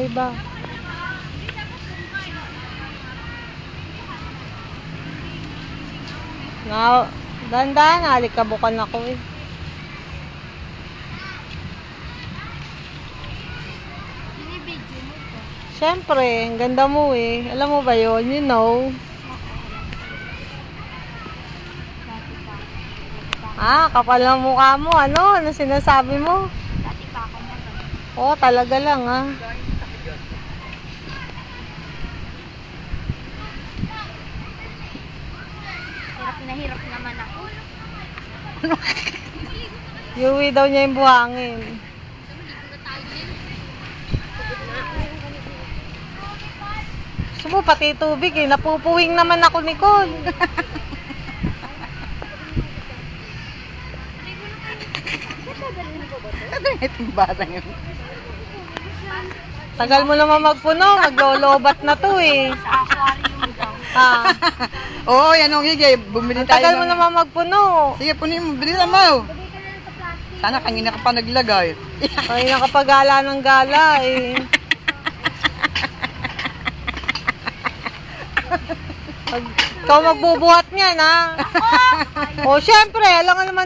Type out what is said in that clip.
tuloy ba? Dahan-dahan, halikabukan ako eh. Binibidyo mo ko. Siyempre, ang ganda mo eh. Alam mo ba yun? You know. Ah, kapal ng mukha mo. Ano? Ano sinasabi mo? Dati pa ako magano. Oo, talaga lang ah. Hirap na hirap naman ako. Yuwi daw niya yung buhangin. Gusto mo pati tubig eh. Napupuwing naman ako, Nicole. Ano itong batang yun? Tagal mo naman magpuno. Maglolobat na to eh. Sa aquarium daw. Ah, Oo, yan o, Gigi. Bumili ang tayo tagal mo ng... naman magpuno. Sige, punin mo. Bilisan mo. Sana kanina ka pa naglagay. Ay, nakapagala ng gala eh. Ikaw magbubuhat niyan ha. O, syempre, alam nga naman